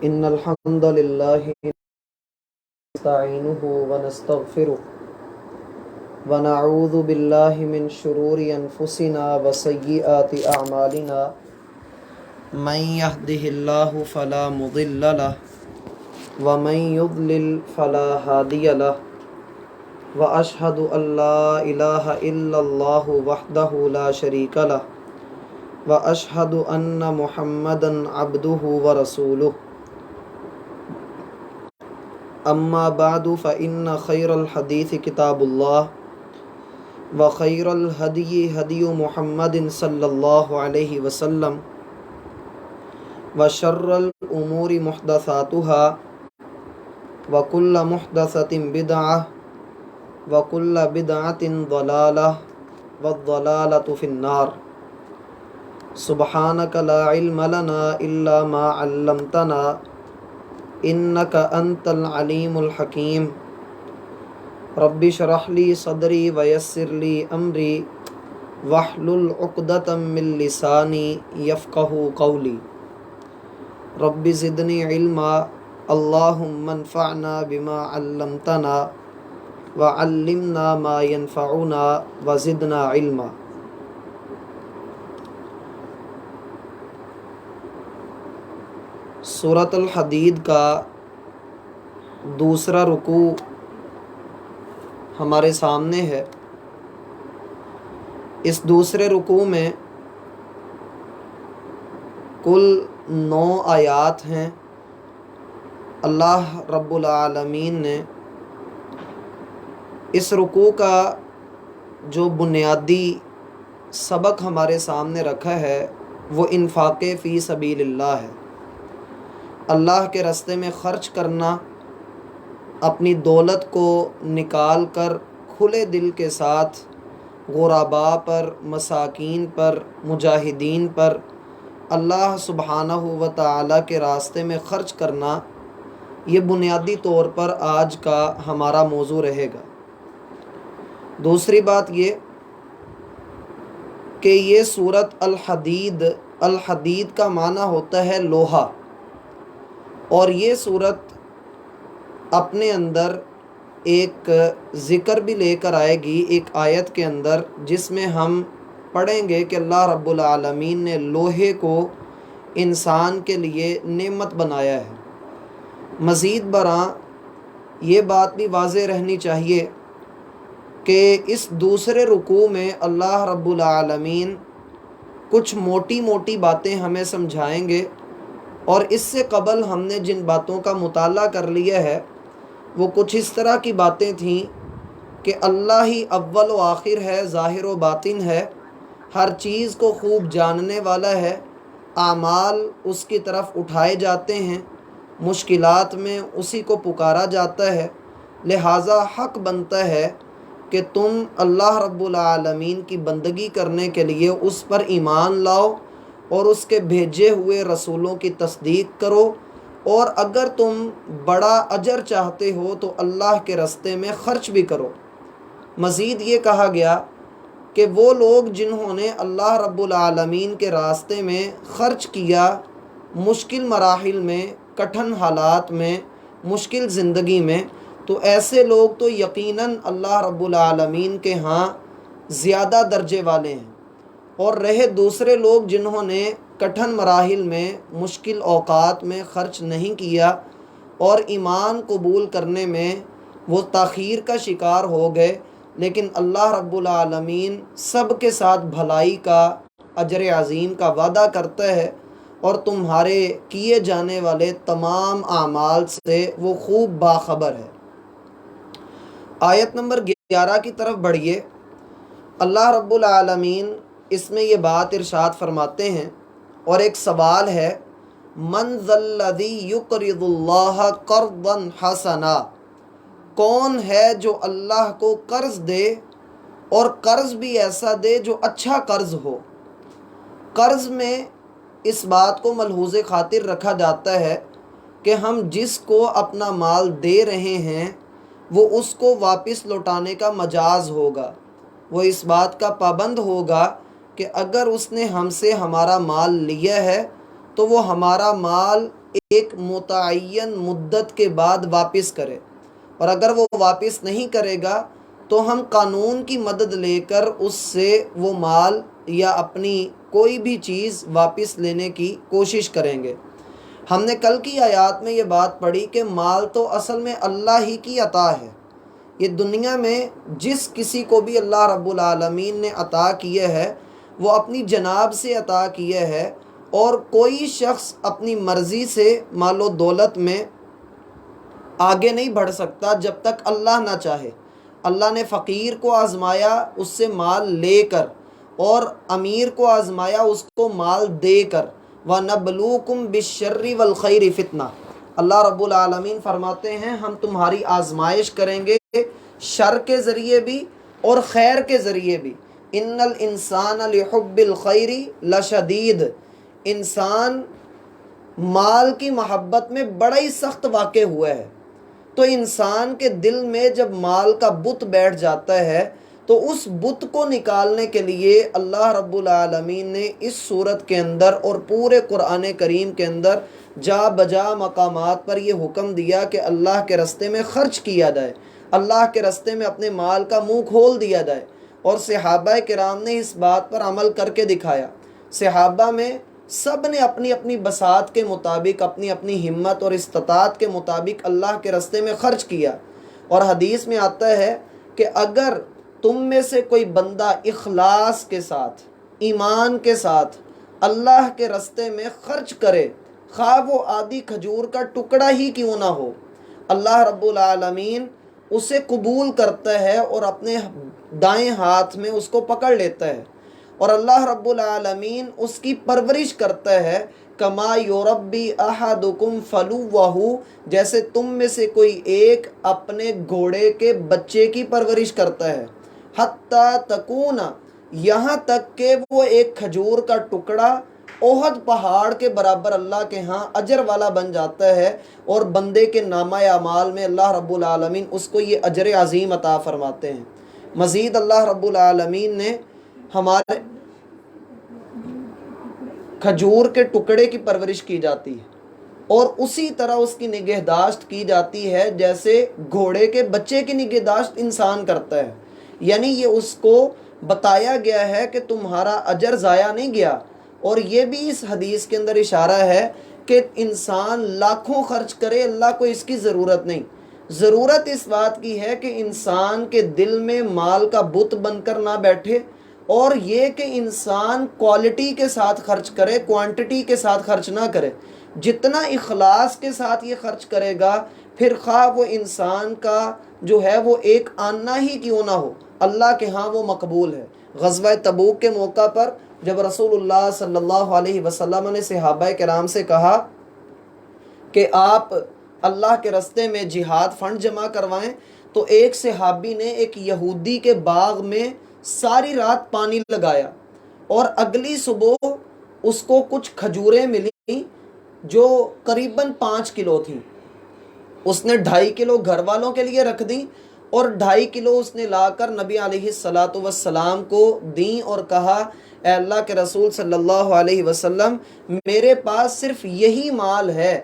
إن الحمد لله نستعينه ونستغفره ونعوذ بالله من شرور أنفسنا وسيئات أعمالنا من يهده الله فلا مضل له ومن يضلل فلا هادي له وأشهد أن لا إله إلا الله وحده لا شريك له وأشهد أن محمدا عبده ورسوله أما بعد فإن خير الحديث كتاب الله وخير الهدي هدي محمد صلى الله عليه وسلم وشر الأمور محدثاتها وكل محدثة بدعة وكل بدعة ضلالة والضلالة في النار سبحانك لا علم لنا إلا ما علمتنا إنك أنت العليم الحكيم رب اشرح لي صدري ويسر لي أمري واحلل عقدة من لساني يفقهوا قولي رب زدني علما اللهم انفعنا بما علمتنا وعلمنا ما ينفعنا وزدنا علما۔ سورۃ الحدید کا دوسرا رکوع ہمارے سامنے ہے۔ اس دوسرے رکوع میں کل 9 آیات ہیں۔ اللہ رب العالمین نے اس رکوع کا جو بنیادی سبق ہمارے سامنے رکھا ہے وہ انفاق فی سبیل اللہ ہے۔ اللہ کے راستے میں خرچ کرنا، اپنی دولت کو نکال کر کھلے دل کے ساتھ غرباء پر، مساکین پر، مجاہدین پر اللہ سبحانہ و تعالیٰ کے راستے میں خرچ کرنا، یہ بنیادی طور پر آج کا ہمارا موضوع رہے گا۔ دوسری بات یہ کہ یہ سورۃ الحدید کا معنی ہوتا ہے لوہا، اور یہ سورت اپنے اندر ایک ذکر بھی لے کر آئے گی ایک آیت کے اندر، جس میں ہم پڑھیں گے کہ اللہ رب العالمین نے لوہے کو انسان کے لیے نعمت بنایا ہے۔ مزید برآں یہ بات بھی واضح رہنی چاہیے کہ اس دوسرے رکوع میں اللہ رب العالمین کچھ موٹی موٹی باتیں ہمیں سمجھائیں گے، اور اس سے قبل ہم نے جن باتوں کا مطالعہ کر لیا ہے وہ کچھ اس طرح کی باتیں تھیں کہ اللہ ہی اول و آخر ہے، ظاہر و باطن ہے، ہر چیز کو خوب جاننے والا ہے، اعمال اس کی طرف اٹھائے جاتے ہیں، مشکلات میں اسی کو پکارا جاتا ہے، لہٰذا حق بنتا ہے کہ تم اللہ رب العالمین کی بندگی کرنے کے لیے اس پر ایمان لاؤ اور اس کے بھیجے ہوئے رسولوں کی تصدیق کرو، اور اگر تم بڑا اجر چاہتے ہو تو اللہ کے راستے میں خرچ بھی کرو۔ مزید یہ کہا گیا کہ وہ لوگ جنہوں نے اللہ رب العالمین کے راستے میں خرچ کیا، مشکل مراحل میں، کٹھن حالات میں، مشکل زندگی میں، تو ایسے لوگ تو یقیناً اللہ رب العالمین کے ہاں زیادہ درجے والے ہیں، اور رہے دوسرے لوگ جنہوں نے کٹھن مراحل میں، مشکل اوقات میں خرچ نہیں کیا اور ایمان قبول کرنے میں وہ تاخیر کا شکار ہو گئے، لیکن اللہ رب العالمین سب کے ساتھ بھلائی کا، اجر عظیم کا وعدہ کرتا ہے، اور تمہارے کیے جانے والے تمام اعمال سے وہ خوب باخبر ہے۔ آیت نمبر 11 کی طرف بڑھیے۔ اللہ رب العالمین اس میں یہ بات ارشاد فرماتے ہیں، اور ایک سوال ہے، من ذا الذی یقرض اللہ قرضا حسنا، کون ہے جو اللہ کو قرض دے، اور قرض بھی ایسا دے جو اچھا قرض ہو۔ قرض میں اس بات کو ملحوظ خاطر رکھا جاتا ہے کہ ہم جس کو اپنا مال دے رہے ہیں وہ اس کو واپس لوٹانے کا مجاز ہوگا، وہ اس بات کا پابند ہوگا کہ اگر اس نے ہم سے ہمارا مال لیا ہے تو وہ ہمارا مال ایک متعین مدت کے بعد واپس کرے، اور اگر وہ واپس نہیں کرے گا تو ہم قانون کی مدد لے کر اس سے وہ مال یا اپنی کوئی بھی چیز واپس لینے کی کوشش کریں گے۔ ہم نے کل کی آیات میں یہ بات پڑھی کہ مال تو اصل میں اللہ ہی کی عطا ہے۔ یہ دنیا میں جس کسی کو بھی اللہ رب العالمین نے عطا کیے ہے وہ اپنی جناب سے عطا کیے ہے، اور کوئی شخص اپنی مرضی سے مال و دولت میں آگے نہیں بڑھ سکتا جب تک اللہ نہ چاہے۔ اللہ نے فقیر کو آزمایا اس سے مال لے کر، اور امیر کو آزمایا اس کو مال دے کر۔ وَنَبْلُوكُمْ بِالشَّرِّ وَالْخَيْرِ فِتْنَةً، اللہ رب العالمین فرماتے ہیں ہم تمہاری آزمائش کریں گے شر کے ذریعے بھی اور خیر کے ذریعے بھی۔ ان الانسان لحب الخیر لشدید، انسان مال کی محبت میں بڑا ہی سخت واقع ہوا ہے۔ تو انسان کے دل میں جب مال کا بت بیٹھ جاتا ہے تو اس بت کو نکالنے کے لیے اللہ رب العالمین نے اس صورت کے اندر اور پورے قرآن کریم کے اندر جا بجا مقامات پر یہ حکم دیا کہ اللہ کے راستے میں خرچ کیا جائے، اللہ کے راستے میں اپنے مال کا منہ کھول دیا جائے، اور صحابہ کرام نے اس بات پر عمل کر کے دکھایا۔ صحابہ میں سب نے اپنی اپنی بساط کے مطابق، اپنی اپنی ہمت اور استطاعت کے مطابق اللہ کے راستے میں خرچ کیا۔ اور حدیث میں آتا ہے کہ اگر تم میں سے کوئی بندہ اخلاص کے ساتھ، ایمان کے ساتھ اللہ کے راستے میں خرچ کرے، خواہ وہ آدھی کھجور کا ٹکڑا ہی کیوں نہ ہو، اللہ رب العالمین اسے قبول کرتا ہے اور اپنے دائیں ہاتھ میں اس کو پکڑ لیتا ہے، اور اللہ رب العالمین اس کی پرورش کرتا ہے۔ کما یربی احدکم فلوہ، جیسے تم میں سے کوئی ایک اپنے گھوڑے کے بچے کی پرورش کرتا ہے۔ حتی تکون، یہاں تک کہ وہ ایک کھجور کا ٹکڑا احد پہاڑ کے برابر اللہ کے ہاں اجر والا بن جاتا ہے، اور بندے کے نامہ اعمال میں اللہ رب العالمین اس کو یہ اجر عظیم عطا فرماتے ہیں۔ مزید اللہ رب العالمین نے ہمارے کھجور کے ٹکڑے کی پرورش کی جاتی ہے، اور اسی طرح اس کی نگہداشت کی جاتی ہے جیسے گھوڑے کے بچے کی نگہداشت انسان کرتا ہے۔ یعنی یہ اس کو بتایا گیا ہے کہ تمہارا اجر ضائع نہیں گیا۔ اور یہ بھی اس حدیث کے اندر اشارہ ہے کہ انسان لاکھوں خرچ کرے، اللہ کو اس کی ضرورت نہیں۔ ضرورت اس بات کی ہے کہ انسان کے دل میں مال کا بت بن کر نہ بیٹھے، اور یہ کہ انسان کوالٹی کے ساتھ خرچ کرے، کوانٹٹی کے ساتھ خرچ نہ کرے۔ جتنا اخلاص کے ساتھ یہ خرچ کرے گا، پھر خواہ وہ انسان کا جو ہے وہ ایک آنا ہی کیوں نہ ہو، اللہ کے ہاں وہ مقبول ہے۔ غزوہ تبوک کے موقع پر جب رسول اللہ صلی اللہ علیہ وسلم نے صحابہ کرام سے کہا کہ آپ اللہ کے راستے میں جہاد فنڈ جمع کروائیں، تو ایک صحابی نے ایک یہودی کے باغ میں ساری رات پانی لگایا، اور اگلی صبح اس کو کچھ کھجوریں ملی جو قریباً 5 کلو تھیں۔ اس نے 2.5 کلو گھر والوں کے لیے رکھ دیں، اور 2.5 کلو اس نے لا کر نبی علیہ الصلاۃ والسلام کو دیں، اور کہا اے اللہ کے رسول صلی اللہ علیہ وسلم، میرے پاس صرف یہی مال ہے،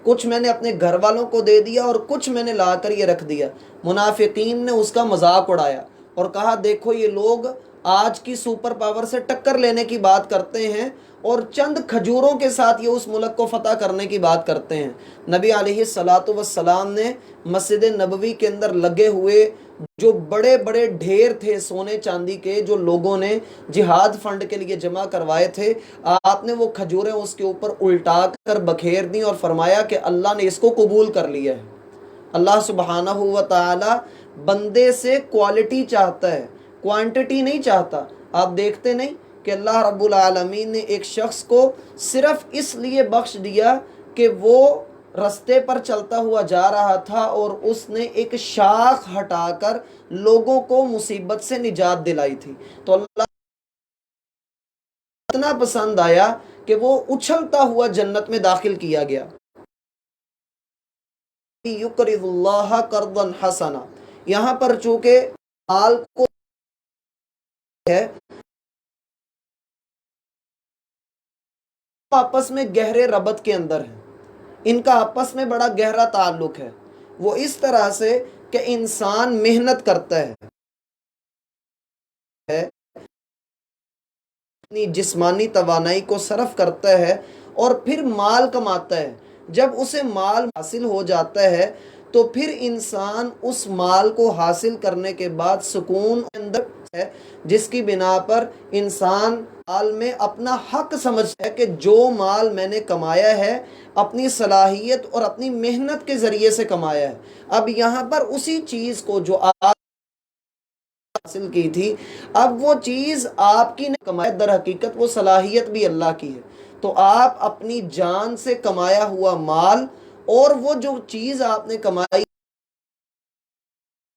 کچھ میں نے اپنے گھر والوں کو دے دیا اور کچھ میں نے لا کر یہ رکھ دیا۔ منافقین نے اس کا مذاق اڑایا اور کہا دیکھو یہ لوگ آج کی سپر پاور سے ٹکر لینے کی بات کرتے ہیں، اور چند کھجوروں کے ساتھ یہ اس ملک کو فتح کرنے کی بات کرتے ہیں۔ نبی علیہ الصلاۃ والسلام نے مسجد نبوی کے اندر لگے ہوئے جو بڑے بڑے ڈھیر تھے سونے چاندی کے، جو لوگوں نے جہاد فنڈ کے لیے جمع کروائے تھے، آپ نے وہ کھجوریں اس کے اوپر الٹا کر بکھیر دیں اور فرمایا کہ اللہ نے اس کو قبول کر لیا ہے۔ اللہ سبحانہ و تعالی بندے سے کوالٹی چاہتا ہے، کوانٹٹی نہیں چاہتا۔ آپ دیکھتے نہیں کہ اللہ رب العالمین نے ایک شخص کو صرف اس لیے بخش دیا کہ وہ رستے پر چلتا ہوا جا رہا تھا اور اس نے ایک شاخ ہٹا کر لوگوں کو مصیبت سے نجات دلائی تھی، تو اللہ اتنا پسند آیا کہ وہ اچھلتا ہوا جنت میں داخل کیا گیا۔ یقرض اللہ قرضا حسنا، یہاں پر چونکہ مال کو ہے آپس میں گہرے ربط کے اندر ہیں۔ ان کا آپس میں بڑا گہرا تعلق ہے۔ وہ اس طرح سے کہ انسان محنت کرتا ہے، اپنی جسمانی توانائی کو صرف کرتا ہے اور پھر مال کماتا ہے۔ جب اسے مال حاصل ہو جاتا ہے تو پھر انسان اس مال کو حاصل کرنے کے بعد سکون اندر ہے، جس کی بنا پر انسان مال میں اپنا حق سمجھتا ہے کہ جو مال میں نے کمایا ہے اپنی صلاحیت اور اپنی محنت کے ذریعے سے کمایا ہے۔ اب یہاں پر اسی چیز کو جو آپ حاصل کی تھی، اب وہ چیز آپ کی نہیں کمایا، در حقیقت وہ صلاحیت بھی اللہ کی ہے۔ تو آپ اپنی جان سے کمایا ہوا مال اور وہ جو چیز آپ نے کمائی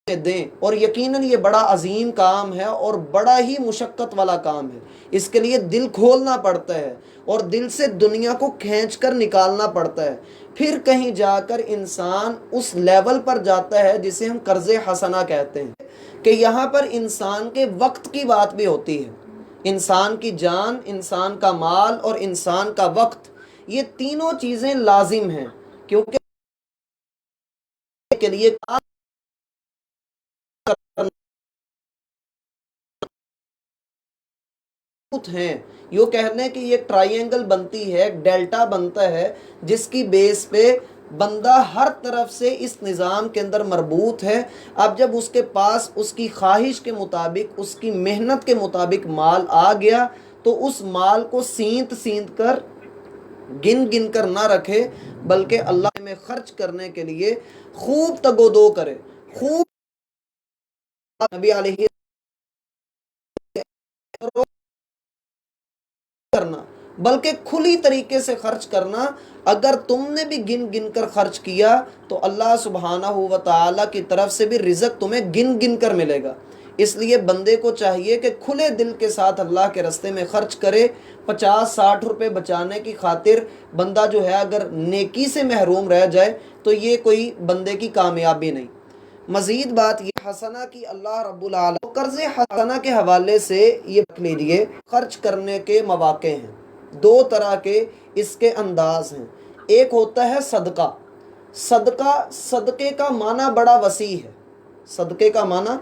دیں، اور یقیناً یہ بڑا عظیم کام ہے اور بڑا ہی مشقت والا کام ہے۔ اس کے لیے دل کھولنا پڑتا ہے اور دل سے دنیا کو کھینچ کر نکالنا پڑتا ہے، پھر کہیں جا کر انسان اس لیول پر جاتا ہے جسے ہم قرض حسنہ کہتے ہیں، کہ یہاں پر انسان کے وقت کی بات بھی ہوتی ہے۔ انسان کی جان، انسان کا مال اور انسان کا وقت، یہ تینوں چیزیں لازم ہیں، کیونکہ کے لیے کام ہیں، یوں کہہ لیں کہ یہ ٹرائی اینگل بنتی ہے، ایک ڈیلٹا بنتا ہے، جس کی بیس پہ بندہ ہر طرف سے اس نظام کے اندر مربوط ہے۔ اب جب اس کے پاس اس کی خواہش کے مطابق، اس کی محنت کے مطابق مال آ گیا تو اس مال کو سینت سینت کر، گن گن کر نہ رکھے، بلکہ اللہ میں خرچ کرنے کے لیے خوب تگ و دو کرے، خوب نبی علیہ کرنا، بلکہ کھلی طریقے سے خرچ کرنا۔ اگر تم نے بھی گن گن کر خرچ کیا تو اللہ سبحانہ و تعالیٰ کی طرف سے بھی رزق تمہیں گن گن کر ملے گا۔ اس لیے بندے کو چاہیے کہ کھلے دل کے ساتھ اللہ کے راستے میں خرچ کرے۔ 50-60 روپے بچانے کی خاطر بندہ جو ہے اگر نیکی سے محروم رہ جائے تو یہ کوئی بندے کی کامیابی نہیں۔ مزید بات یہ حسنہ کی اللہ رب العالمین قرض حسنہ کے حوالے سے یہ رکھ لیجئے، خرچ کرنے کے مواقع ہیں، دو طرح کے اس کے انداز ہیں۔ ایک ہوتا ہے صدقہ۔ صدقے کا معنی بڑا وسیع ہے، صدقے کا معنی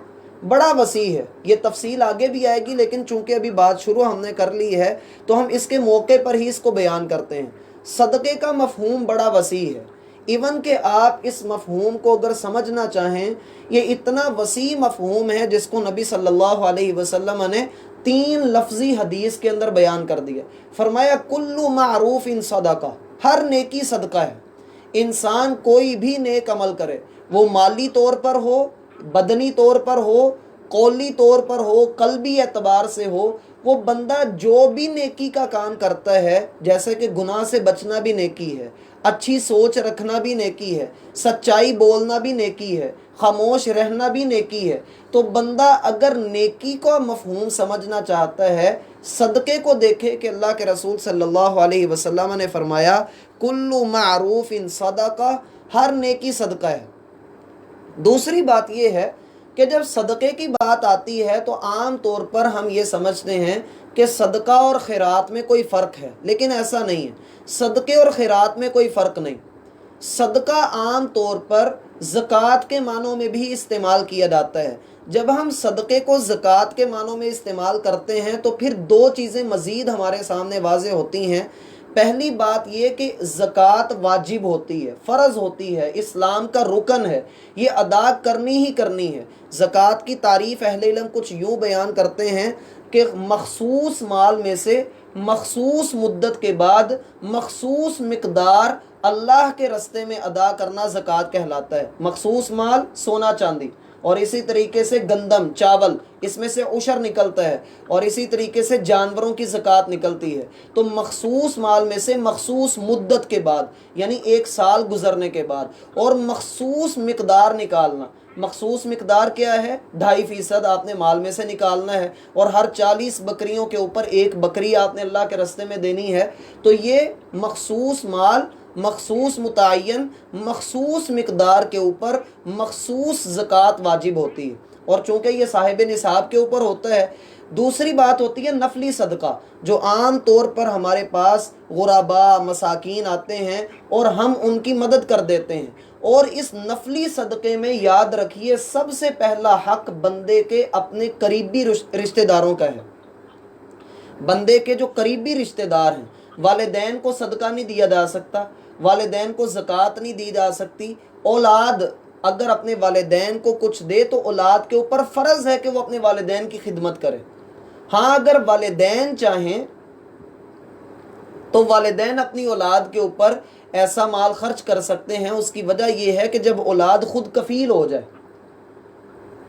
بڑا وسیع ہے، یہ تفصیل آگے بھی آئے گی، لیکن چونکہ ابھی بات شروع ہم نے کر لی ہے تو ہم اس کے موقع پر ہی اس کو بیان کرتے ہیں۔ صدقے کا مفہوم بڑا وسیع ہے، ایون کہ آپ اس مفہوم کو اگر سمجھنا چاہیں، یہ اتنا وسیع مفہوم ہے جس کو نبی صلی اللہ علیہ وسلم نے 3 لفظی حدیث کے اندر بیان کر دیا۔ فرمایا کل معروف ان صدقہ، ہر نیکی صدقہ ہے۔ انسان کوئی بھی نیک عمل کرے، وہ مالی طور پر ہو، بدنی طور پر ہو، قولی طور پر ہو، قلبی اعتبار سے ہو، وہ بندہ جو بھی نیکی کا کام کرتا ہے، جیسے کہ گناہ سے بچنا بھی نیکی ہے، اچھی سوچ رکھنا بھی نیکی ہے، سچائی بولنا بھی نیکی ہے، خاموش رہنا بھی نیکی ہے، تو بندہ اگر نیکی کو مفہوم سمجھنا چاہتا ہے، صدقے کو دیکھے کہ اللہ کے رسول صلی اللہ علیہ وسلم نے فرمایا کل معروف ان صدقہ، ہر نیکی صدقہ ہے۔ دوسری بات یہ ہے کہ جب صدقے کی بات آتی ہے تو عام طور پر ہم یہ سمجھتے ہیں کہ صدقہ اور خیرات میں کوئی فرق ہے، لیکن ایسا نہیں ہے۔ صدقے اور خیرات میں کوئی فرق نہیں۔ صدقہ عام طور پر زکوٰۃ کے معنوں میں بھی استعمال کیا جاتا ہے۔ جب ہم صدقے کو زکوٰۃ کے معنوں میں استعمال کرتے ہیں تو پھر 2 چیزیں مزید ہمارے سامنے واضح ہوتی ہیں۔ پہلی بات یہ کہ زکوٰۃ واجب ہوتی ہے، فرض ہوتی ہے، اسلام کا رکن ہے، یہ ادا کرنی ہی کرنی ہے۔ زکوٰۃ کی تعریف اہل علم کچھ یوں بیان کرتے ہیں کہ مخصوص مال میں سے مخصوص مدت کے بعد مخصوص مقدار اللہ کے راستے میں ادا کرنا زکوٰۃ کہلاتا ہے۔ مخصوص مال سونا چاندی، اور اسی طریقے سے گندم چاول، اس میں سے عشر نکلتا ہے، اور اسی طریقے سے جانوروں کی زکوٰۃ نکلتی ہے۔ تو مخصوص مال میں سے مخصوص مدت کے بعد، یعنی 1 سال گزرنے کے بعد، اور مخصوص مقدار نکالنا۔ مخصوص مقدار کیا ہے؟ 2.5% آپ نے مال میں سے نکالنا ہے، اور ہر 40 بکریوں کے اوپر 1 بکری آپ نے اللہ کے راستے میں دینی ہے۔ تو یہ مخصوص مال، مخصوص متعین، مخصوص مقدار کے اوپر مخصوص زکوٰۃ واجب ہوتی ہے، اور چونکہ یہ صاحب نصاب کے اوپر ہوتا ہے، دوسری بات ہوتی ہے نفلی صدقہ، جو عام طور پر ہمارے پاس غربا مساکین آتے ہیں اور ہم ان کی مدد کر دیتے ہیں۔ اور اس نفلی صدقے میں یاد رکھیے سب سے پہلا حق بندے کے اپنے قریبی رشتہ داروں کا ہے۔ بندے کے جو قریبی رشتہ دار ہیں، والدین کو صدقہ نہیں دیا جا سکتا، والدین کو زکوٰۃ نہیں دی جا سکتی۔ اولاد اگر اپنے والدین کو کچھ دے تو اولاد کے اوپر فرض ہے کہ وہ اپنے والدین کی خدمت کرے۔ ہاں اگر والدین چاہیں تو والدین اپنی اولاد کے اوپر ایسا مال خرچ کر سکتے ہیں، اس کی وجہ یہ ہے کہ جب اولاد خود کفیل ہو جائے۔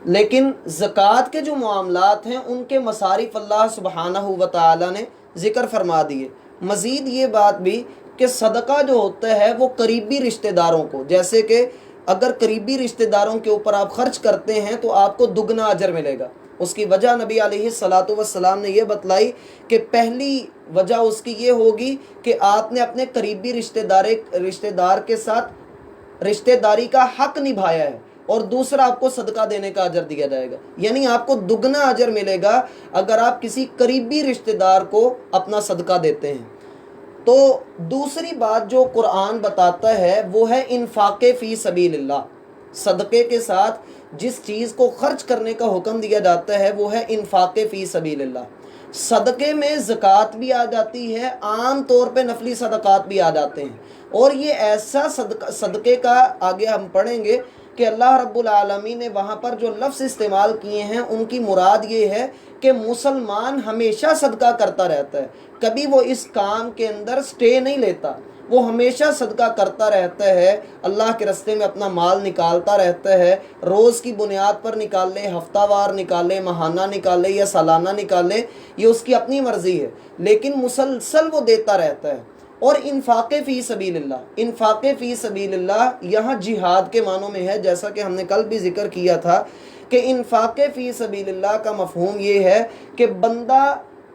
لیکن زکوٰۃ کے جو معاملات ہیں ان کے مصارف اللہ سبحانہ و تعالی نے ذکر فرما دیے۔ مزید یہ بات بھی کہ صدقہ جو ہوتا ہے وہ قریبی رشتہ داروں کو، جیسے کہ اگر قریبی رشتہ داروں کے اوپر آپ خرچ کرتے ہیں تو آپ کو دگنا اجر ملے گا۔ اس کی وجہ نبی علیہ الصلاۃ والسلام نے یہ بتلائی کہ پہلی وجہ اس کی یہ ہوگی کہ آپ نے اپنے قریبی رشتہ دار کے ساتھ رشتہ داری کا حق نبھایا ہے، اور دوسرا آپ کو صدقہ دینے کا اجر دیا جائے گا، یعنی آپ کو دگنا اجر ملے گا اگر آپ کسی قریبی رشتہ دار کو اپنا صدقہ دیتے ہیں۔ تو دوسری بات جو قرآن بتاتا ہے وہ ہے انفاق فی سبیل اللہ۔ صدقے کے ساتھ جس چیز کو خرچ کرنے کا حکم دیا جاتا ہے وہ ہے انفاق فی سبیل اللہ۔ صدقے میں زکوٰۃ بھی آ جاتی ہے، عام طور پہ نفلی صدقات بھی آ جاتے ہیں، اور یہ ایسا صدقے کا آگے ہم پڑھیں گے کہ اللہ رب العالمین نے وہاں پر جو لفظ استعمال کیے ہیں ان کی مراد یہ ہے کہ مسلمان ہمیشہ صدقہ کرتا رہتا ہے، کبھی وہ اس کام کے اندر سٹے نہیں لیتا، وہ ہمیشہ صدقہ کرتا رہتا ہے، اللہ کے راستے میں اپنا مال نکالتا رہتا ہے، روز کی بنیاد پر نکالے، ہفتہ وار نکالے، ماہانہ نکالے یا سالانہ نکالے، یہ اس کی اپنی مرضی ہے، لیکن مسلسل وہ دیتا رہتا ہے۔ اور انفاق فی سبیل اللہ، انفاق فی سبیل اللہ یہاں جہاد کے معنوں میں ہے، جیسا کہ ہم نے کل بھی ذکر کیا تھا کہ انفاق فی سبیل اللہ کا مفہوم یہ ہے کہ بندہ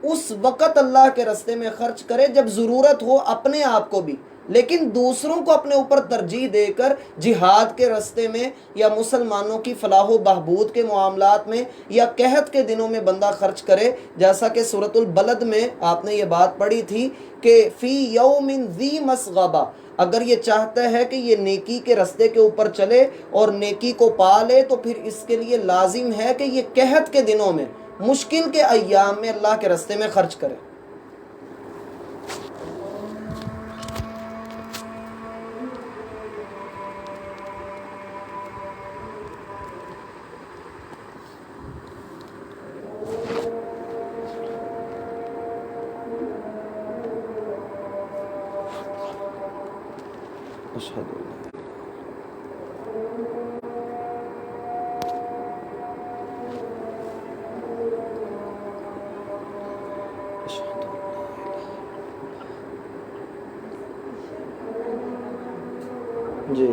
اس وقت اللہ کے راستے میں خرچ کرے جب ضرورت ہو اپنے آپ کو بھی، لیکن دوسروں کو اپنے اوپر ترجیح دے کر جہاد کے راستے میں یا مسلمانوں کی فلاح و بہبود کے معاملات میں یا قحط کے دنوں میں بندہ خرچ کرے، جیسا کہ سورۃ البلد میں آپ نے یہ بات پڑھی تھی کہ فی یوم ذی مسغبہ، اگر یہ چاہتا ہے کہ یہ نیکی کے راستے کے اوپر چلے اور نیکی کو پا لے تو پھر اس کے لیے لازم ہے کہ یہ قحط کے دنوں میں، مشکل کے ایام میں اللہ کے راستے میں خرچ کرے۔ اشہد جی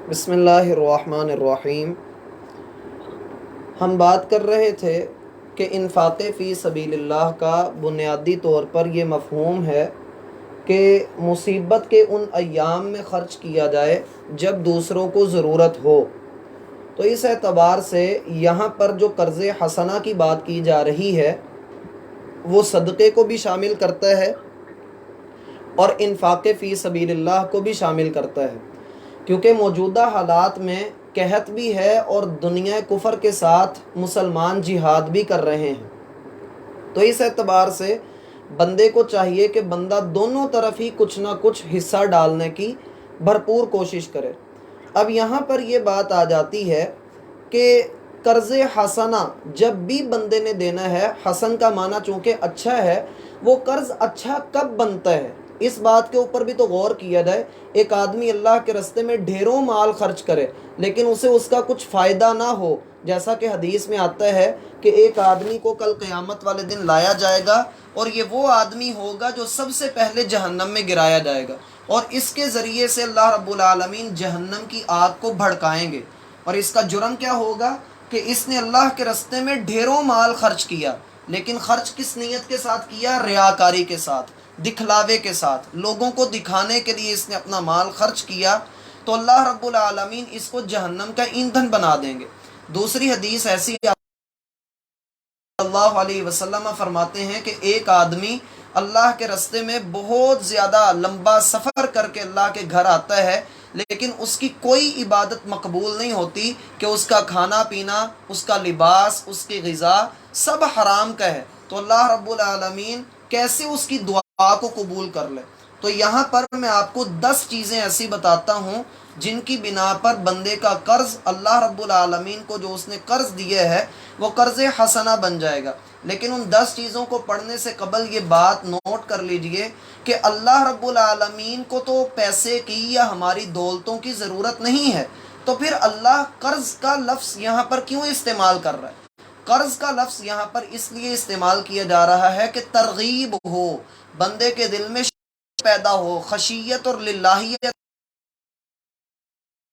بسم اللہ الرحمن الرحیم۔ ہم بات کر رہے تھے کہ انفاق فی سبیل اللہ کا بنیادی طور پر یہ مفہوم ہے کہ مصیبت کے ان ایام میں خرچ کیا جائے جب دوسروں کو ضرورت ہو۔ تو اس اعتبار سے یہاں پر جو قرض حسنہ کی بات کی جا رہی ہے وہ صدقے کو بھی شامل کرتا ہے اور انفاق فی سبیل اللہ کو بھی شامل کرتا ہے، کیونکہ موجودہ حالات میں قحط بھی ہے اور دنیا کفر کے ساتھ مسلمان جہاد بھی کر رہے ہیں۔ تو اس اعتبار سے بندے کو چاہیے کہ بندہ دونوں طرف ہی کچھ نہ کچھ حصہ ڈالنے کی بھرپور کوشش کرے۔ اب یہاں پر یہ بات آ جاتی ہے کہ قرض حسنہ جب بھی بندے نے دینا ہے، حسن کا معنی چونکہ اچھا ہے، وہ قرض اچھا کب بنتا ہے اس بات کے اوپر بھی تو غور کیا جائے۔ ایک آدمی اللہ کے راستے میں ڈھیروں مال خرچ کرے لیکن اسے اس کا کچھ فائدہ نہ ہو، جیسا کہ حدیث میں آتا ہے کہ ایک آدمی کو کل قیامت والے دن لایا جائے گا اور یہ وہ آدمی ہوگا جو سب سے پہلے جہنم میں گرایا جائے گا، اور اس کے ذریعے سے اللہ رب العالمین جہنم کی آگ کو بھڑکائیں گے۔ اور اس کا جرم کیا ہوگا کہ اس نے اللہ کے راستے میں ڈھیروں مال خرچ کیا، لیکن خرچ کس نیت کے ساتھ کیا؟ ریاکاری کے ساتھ، دکھلاوے کے ساتھ، لوگوں کو دکھانے کے لیے اس نے اپنا مال خرچ کیا، تو اللہ رب العالمین اس کو جہنم کا ایندھن بنا دیں گے۔ دوسری حدیث ایسی اللہ علیہ وسلم فرماتے ہیں کہ ایک آدمی اللہ کے راستے میں بہت زیادہ لمبا سفر کر کے اللہ کے گھر آتا ہے، لیکن اس کی کوئی عبادت مقبول نہیں ہوتی کہ اس کا کھانا پینا، اس کا لباس، اس کی غذا سب حرام کا ہے، تو اللہ رب العالمین کیسے اس کی دعا کو قبول کر لے؟ تو یہاں پر میں آپ کو 10 چیزیں ایسی بتاتا ہوں جن کی بنا پر بندے کا قرض اللہ رب العالمین کو جو اس نے قرض دیے ہے وہ قرض حسنہ بن جائے گا۔ لیکن ان 10 چیزوں کو پڑھنے سے قبل یہ بات نوٹ کر لیجئے کہ اللہ رب العالمین کو تو پیسے کی یا ہماری دولتوں کی ضرورت نہیں ہے، تو پھر اللہ قرض کا لفظ یہاں پر کیوں استعمال کر رہا ہے؟ قرض کا لفظ یہاں پر اس لیے استعمال کیا جا رہا ہے کہ ترغیب ہو، بندے کے دل میں پیدا ہو، خشیت اور للہیت۔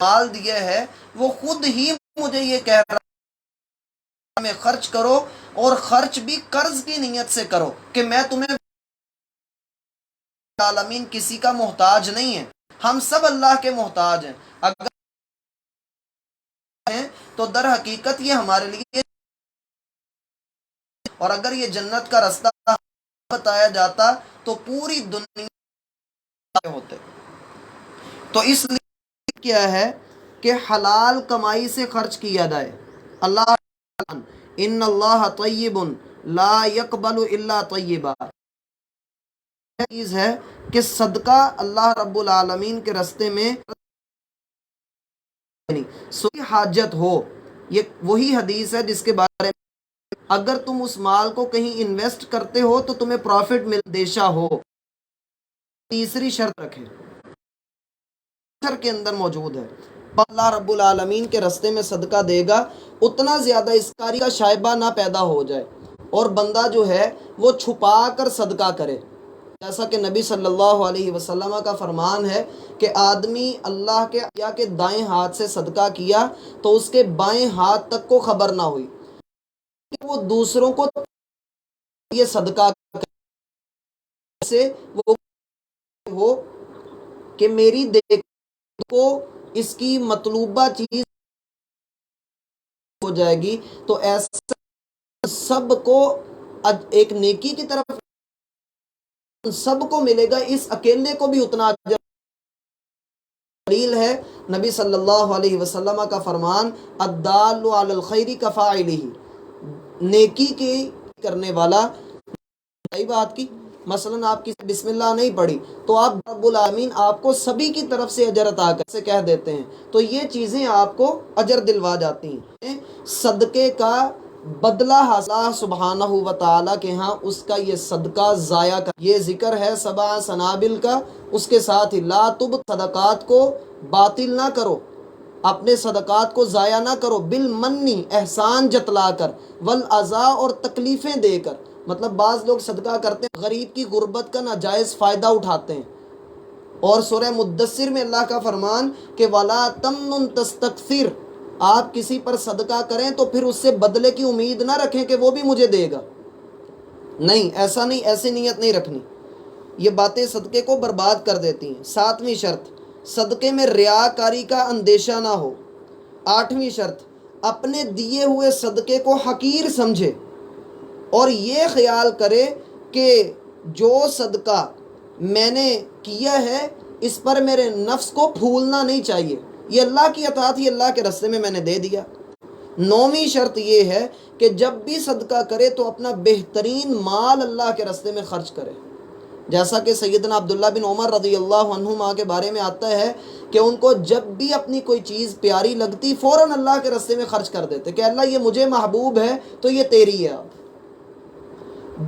مال دیا ہے وہ خود ہی مجھے یہ کہہ رہا ہے میں خرچ کرو، اور خرچ بھی قرض کی نیت سے کرو کہ میں تمہیں عالمین کسی کا محتاج نہیں ہے، ہم سب اللہ کے محتاج ہیں۔ اگر ہیں تو در حقیقت یہ ہمارے لیے، اور اگر یہ جنت کا راستہ بتایا جاتا تو پوری دنیا ہوتے۔ تو اس لیے کیا ہے کہ حلال کمائی سے خرچ کیا جائے۔ اللہ ان اللہ طیب لا يقبل الا طیبا، چیز ہے کہ صدقہ اللہ رب العالمین کے راستے میں سوئی حاجت ہو، یہ وہی حدیث ہے جس کے بارے میں اگر تم اس مال کو کہیں انویسٹ کرتے ہو تو تمہیں پروفٹ مل دیشہ ہو۔ تیسری شرط رکھیں کے اندر موجود ہے، اللہ رب العالمین کے راستے میں صدقہ دے گا اتنا زیادہ اس کاری کا شائبہ نہ پیدا ہو جائے، اور بندہ جو ہے وہ چھپا کر صدقہ کرے، جیسا کہ نبی صلی اللہ علیہ وسلم کا فرمان ہے کہ آدمی اللہ کے دائیں ہاتھ سے صدقہ کیا تو اس کے بائیں ہاتھ تک کو خبر نہ ہوئی، کہ وہ دوسروں کو یہ صدقہ سے وہ ہو کہ میری دیکھ کو اس کی مطلوبہ چیز ہو جائے گی، تو ایسا سب کو ایک نیکی کی طرف سب کو ملے گا، اس اکیلے کو بھی اتنا اجر۔ دلیل ہے نبی صلی اللہ علیہ وسلم کا فرمان الدال علی الخیر کفاعلہ، نیکی کی کرنے والا، صحیح بات کی، مثلا آپ کی بسم اللہ نہیں پڑھی تو آپ رب العالمین آپ کو سبھی کی طرف سے اجر عطا کر سے کہہ دیتے ہیں، تو یہ چیزیں آپ کو اجر دلوا جاتی ہیں۔ صدقے کا بدلہ اللہ سبحانہ و تعالیٰ کے ہاں اس کا یہ صدقہ ضائع کر، یہ ذکر ہے 7 سنابل کا، اس کے ساتھ ہی لا تب، صدقات کو باطل نہ کرو، اپنے صدقات کو ضائع نہ کرو، بالمنی، احسان جتلا کر، والعزا، اور تکلیفیں دے کر۔ مطلب بعض لوگ صدقہ کرتے ہیں، غریب کی غربت کا ناجائز فائدہ اٹھاتے ہیں اور سورہ مدثر میں اللہ کا فرمان کہ وَلَا تَمْنُن تَسْتَكْثِرْ، آپ کسی پر صدقہ کریں تو پھر اس سے بدلے کی امید نہ رکھیں کہ وہ بھی مجھے دے گا. نہیں، ایسا نہیں، ایسی نیت نہیں رکھنی. یہ باتیں صدقے کو برباد کر دیتی ہیں. 7ویں شرط، صدقے میں ریاکاری کا اندیشہ نہ ہو. 8ویں شرط، اپنے دیے ہوئے صدقے کو حقیر سمجھے اور یہ خیال کرے کہ جو صدقہ میں نے کیا ہے اس پر میرے نفس کو پھولنا نہیں چاہیے، یہ اللہ کی اطاعت ہی اللہ کے راستے میں نے دے دیا. 9ویں شرط یہ ہے کہ جب بھی صدقہ کرے تو اپنا بہترین مال اللہ کے راستے میں خرچ کرے. جیسا کہ سیدنا عبداللہ بن عمر رضی اللہ عنہما کے بارے میں آتا ہے کہ ان کو جب بھی اپنی کوئی چیز پیاری لگتی فوراً اللہ کے راستے میں خرچ کر دیتے کہ اللہ یہ مجھے محبوب ہے تو یہ تیری ہے. اب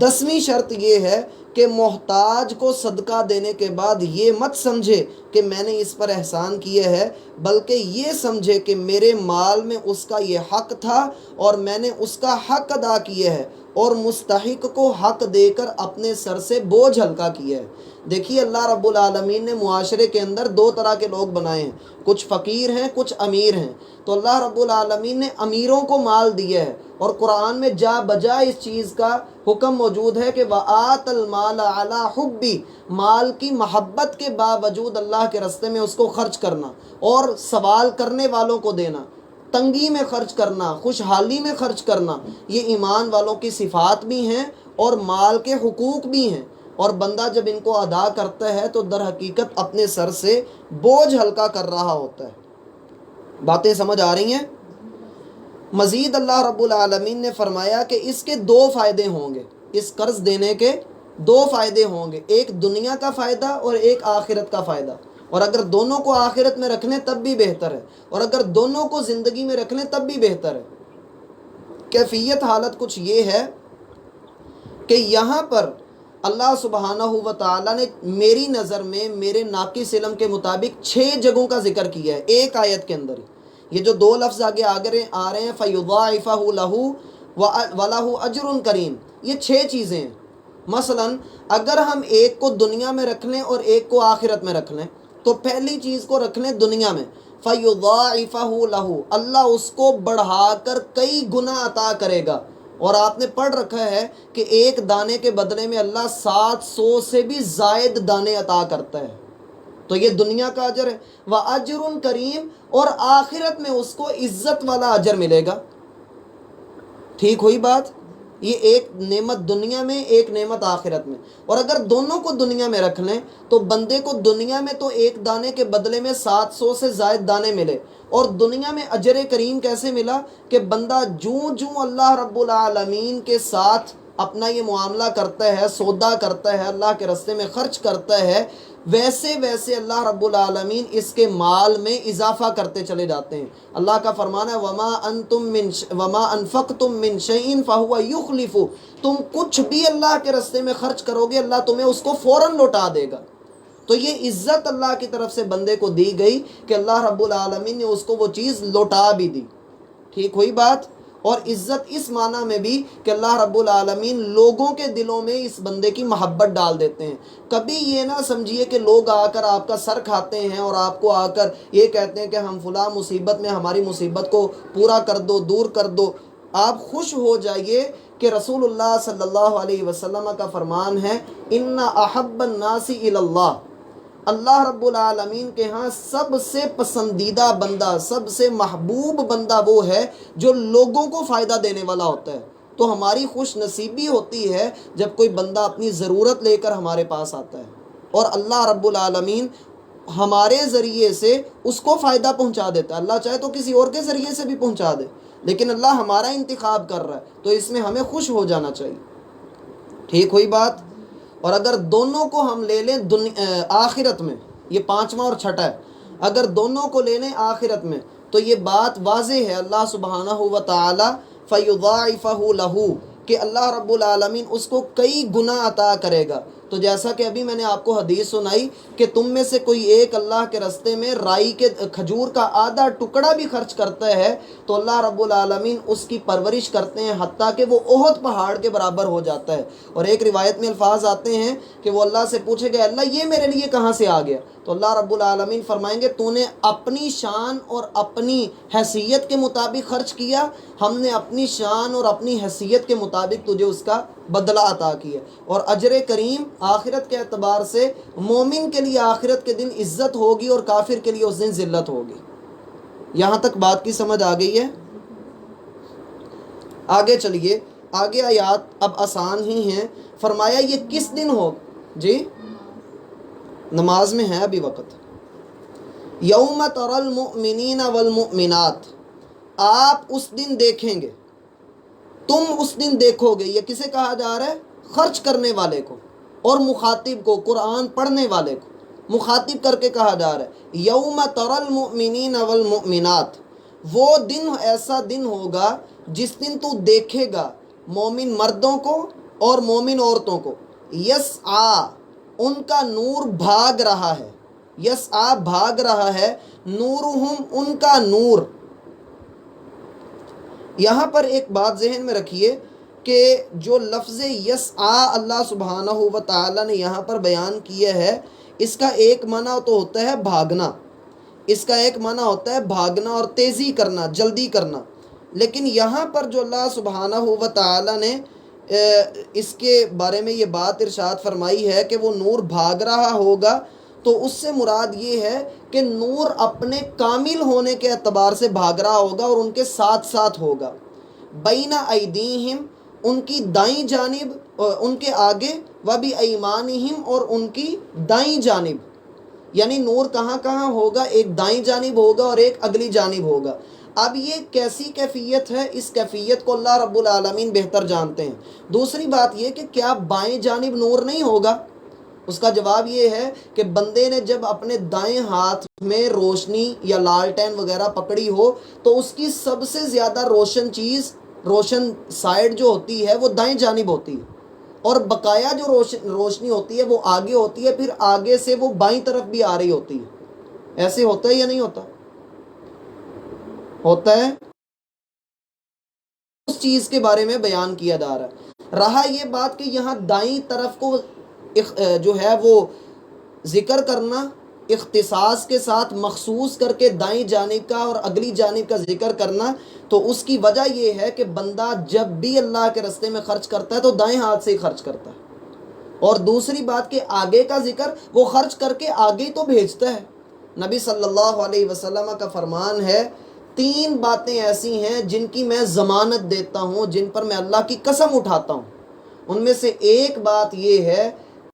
10ویں شرط یہ ہے کہ محتاج کو صدقہ دینے کے بعد یہ مت سمجھے کہ میں نے اس پر احسان کیا ہے، بلکہ یہ سمجھے کہ میرے مال میں اس کا یہ حق تھا اور میں نے اس کا حق ادا کیا ہے اور مستحق کو حق دے کر اپنے سر سے بوجھ ہلکا کیا ہے. دیکھیے اللہ رب العالمین نے معاشرے کے اندر 2 طرح کے لوگ بنائے ہیں، کچھ فقیر ہیں کچھ امیر ہیں. تو اللہ رب العالمین نے امیروں کو مال دیا ہے اور قرآن میں جا بجا اس چیز کا حکم موجود ہے کہ وَآتَ الْمَالَ عَلَى حُبِّ، مال کی محبت کے باوجود اللہ کے راستے میں اس کو خرچ کرنا اور سوال کرنے والوں کو دینا، تنگی میں خرچ کرنا، خوشحالی میں خرچ کرنا، یہ ایمان والوں کی صفات بھی ہیں اور مال کے حقوق بھی ہیں. اور بندہ جب ان کو ادا کرتا ہے تو در حقیقت اپنے سر سے بوجھ ہلکا کر رہا ہوتا ہے. باتیں سمجھ آ رہی ہیں؟ مزید اللہ رب العالمین نے فرمایا کہ اس کے 2 فائدے ہوں گے، اس قرض دینے کے 2 فائدے ہوں گے، ایک دنیا کا فائدہ اور ایک آخرت کا فائدہ. اور اگر دونوں کو آخرت میں رکھ لیں تب بھی بہتر ہے، اور اگر دونوں کو زندگی میں رکھ لیں تب بھی بہتر ہے. کیفیت حالت کچھ یہ ہے کہ یہاں پر اللہ سبحانہ و تعالیٰ نے میری نظر میں میرے ناقص علم کے مطابق 6 جگہوں کا ذکر کیا ہے ایک آیت کے اندر. یہ جو 2 لفظ آگے آ رہے ہیں فَيُضَاعِفَهُ لَهُ وَلَهُ أَجْرٌ كَرِيمٌ، یہ 6 چیزیں ہیں. مثلا اگر ہم ایک کو دنیا میں رکھ لیں اور ایک کو آخرت میں رکھ لیں تو پہلی چیز کو رکھ لیں دنیا میں، فَيُضَاعِفَهُ لَهُ، اللہ اس کو بڑھا کر کئی گنا عطا کرے گا. اور آپ نے پڑھ رکھا ہے کہ ایک دانے کے بدلے میں اللہ 700 سے بھی زائد دانے عطا کرتا ہے. تو یہ دنیا کا اجر ہے. وَأَجْرٌ کریم، اور آخرت میں اس کو عزت والا اجر ملے گا. ٹھیک ہوئی بات؟ یہ ایک نعمت دنیا میں، ایک نعمت آخرت میں. اور اگر دونوں کو دنیا میں رکھ لیں تو بندے کو دنیا میں تو ایک دانے کے بدلے میں 700 سے زائد دانے ملے، اور دنیا میں اجر کریم کیسے ملا کہ بندہ جوں اللہ رب العالمین کے ساتھ اپنا یہ معاملہ کرتا ہے، سودا کرتا ہے، اللہ کے راستے میں خرچ کرتا ہے، ویسے ویسے اللہ رب العالمین اس کے مال میں اضافہ کرتے چلے جاتے ہیں. اللہ کا فرمان ہے وَمَا أَنفَقْتُم مِّن شَيْءٍ فَهُوَ يُخْلِفُ، تم کچھ بھی اللہ کے راستے میں خرچ کرو گے اللہ تمہیں اس کو فوراً لوٹا دے گا. تو یہ عزت اللہ کی طرف سے بندے کو دی گئی کہ اللہ رب العالمین نے اس کو وہ چیز لوٹا بھی دی. ٹھیک ہوئی بات؟ اور عزت اس معنی میں بھی کہ اللہ رب العالمین لوگوں کے دلوں میں اس بندے کی محبت ڈال دیتے ہیں. کبھی یہ نہ سمجھیے کہ لوگ آ کر آپ کا سر کھاتے ہیں اور آپ کو آ کر یہ کہتے ہیں کہ ہم فلاں مصیبت میں ہماری مصیبت کو پورا کر دو، دور کر دو. آپ خوش ہو جائیے کہ رسول اللہ صلی اللہ علیہ وسلم کا فرمان ہے ان احب الناس الی اللہ، اللہ رب العالمین کے ہاں سب سے پسندیدہ بندہ، سب سے محبوب بندہ وہ ہے جو لوگوں کو فائدہ دینے والا ہوتا ہے. تو ہماری خوش نصیبی ہوتی ہے جب کوئی بندہ اپنی ضرورت لے کر ہمارے پاس آتا ہے اور اللہ رب العالمین ہمارے ذریعے سے اس کو فائدہ پہنچا دیتا ہے. اللہ چاہے تو کسی اور کے ذریعے سے بھی پہنچا دے، لیکن اللہ ہمارا انتخاب کر رہا ہے تو اس میں ہمیں خوش ہو جانا چاہیے. ٹھیک ہوئی بات؟ اور اگر دونوں کو ہم لے لیں آخرت میں، یہ 5واں اور 6واں ہے، اگر دونوں کو لے لیں آخرت میں تو یہ بات واضح ہے اللہ سبحانہ و تعالی فَيُضَاعِفَهُ لَهُ کہ اللہ رب العالمین اس کو کئی گنا عطا کرے گا. تو جیسا کہ ابھی میں نے آپ کو حدیث سنائی کہ تم میں سے کوئی ایک اللہ کے راستے میں رائی کے کھجور کا آدھا ٹکڑا بھی خرچ کرتا ہے تو اللہ رب العالمین اس کی پرورش کرتے ہیں حتیٰ کہ وہ احد پہاڑ کے برابر ہو جاتا ہے۔ اور ایک روایت میں الفاظ آتے ہیں کہ وہ اللہ سے پوچھے گا اللہ یہ میرے لیے کہاں سے آ گیا، تو اللہ رب العالمین فرمائیں گے تو نے اپنی شان اور اپنی حیثیت کے مطابق خرچ کیا، ہم نے اپنی شان اور اپنی حیثیت کے مطابق تجھے اس کا بدلہ عطا کیا۔ اور اجر کریم آخرت کے اعتبار سے مومن کے لیے آخرت کے دن عزت ہوگی اور کافر کے لیے اس دن ذلت ہوگی۔ یہاں تک بات کی سمجھ آ گئی ہے؟ آگے چلیے، آگے آیات اب آسان ہی ہیں۔ فرمایا یہ کس دن ہو؟ جی نماز میں ہے ابھی وقت۔ یوم تری المؤمنین والمؤمنات، آپ اس دن دیکھیں گے، تم اس دن دیکھو گے۔ یہ کسے کہا جا رہا ہے؟ خرچ کرنے والے کو اور مخاطب کو، قرآن پڑھنے والے کو مخاطب کر کے کہا جا رہا ہے۔ یوم تری المؤمنین والمؤمنات، وہ دن ایسا دن ہوگا جس دن تو دیکھے گا مومن مردوں کو اور مومن عورتوں کو، یسعا، ان کا نور بھاگ رہا ہے، یسعا بھاگ رہا ہے، نورہم، ان کا نور۔ یہاں پر ایک بات ذہن میں رکھیے کہ جو لفظ یسعا اللہ سبحانہ و تعالیٰ نے یہاں پر بیان کیا ہے، اس کا ایک معنی تو ہوتا ہے بھاگنا، اس کا ایک معنی ہوتا ہے بھاگنا اور تیزی کرنا، جلدی کرنا۔ لیکن یہاں پر جو اللہ سبحانہ و تعالیٰ نے اس کے بارے میں یہ بات ارشاد فرمائی ہے کہ وہ نور بھاگ رہا ہوگا، تو اس سے مراد یہ ہے کہ نور اپنے کامل ہونے کے اعتبار سے بھاگ رہا ہوگا اور ان کے ساتھ ساتھ ہوگا۔ بین ایدیہم، ان کی دائیں جانب، ان کے آگے، و بی ایمانہم، اور ان کی دائیں جانب۔ یعنی نور کہاں کہاں ہوگا؟ ایک دائیں جانب ہوگا اور ایک اگلی جانب ہوگا۔ اب یہ کیسی کیفیت ہے؟ اس کیفیت کو اللہ رب العالمین بہتر جانتے ہیں۔ دوسری بات یہ کہ کیا بائیں جانب نور نہیں ہوگا؟ اس کا جواب یہ ہے کہ بندے نے جب اپنے دائیں ہاتھ میں روشنی یا لالٹین وغیرہ پکڑی ہو تو اس کی سب سے زیادہ روشن چیز، روشن سائڈ جو ہوتی ہے وہ دائیں جانب ہوتی ہے، اور بقایا جو روشنی ہوتی ہے وہ آگے ہوتی ہے، پھر آگے سے وہ بائیں طرف بھی آ رہی ہوتی ہے۔ ایسے ہوتا ہے یا نہیں ہوتا؟ ہوتا ہے۔ اس چیز کے بارے میں بیان کیا جا رہا ہے۔ رہا یہ بات کہ یہاں دائیں طرف کو جو ہے وہ ذکر کرنا، اختصاص کے ساتھ مخصوص کر کے دائیں جانب کا اور اگلی جانب کا ذکر کرنا، تو اس کی وجہ یہ ہے کہ بندہ جب بھی اللہ کے راستے میں خرچ کرتا ہے تو دائیں ہاتھ سے ہی خرچ کرتا ہے۔ اور دوسری بات کہ آگے کا ذکر وہ خرچ کر کے آگے ہی تو بھیجتا ہے۔ نبی صلی اللہ علیہ وسلم کا فرمان ہے، 3 باتیں ایسی ہیں جن کی میں ضمانت دیتا ہوں، جن پر میں اللہ کی قسم اٹھاتا ہوں۔ ان میں سے ایک بات یہ ہے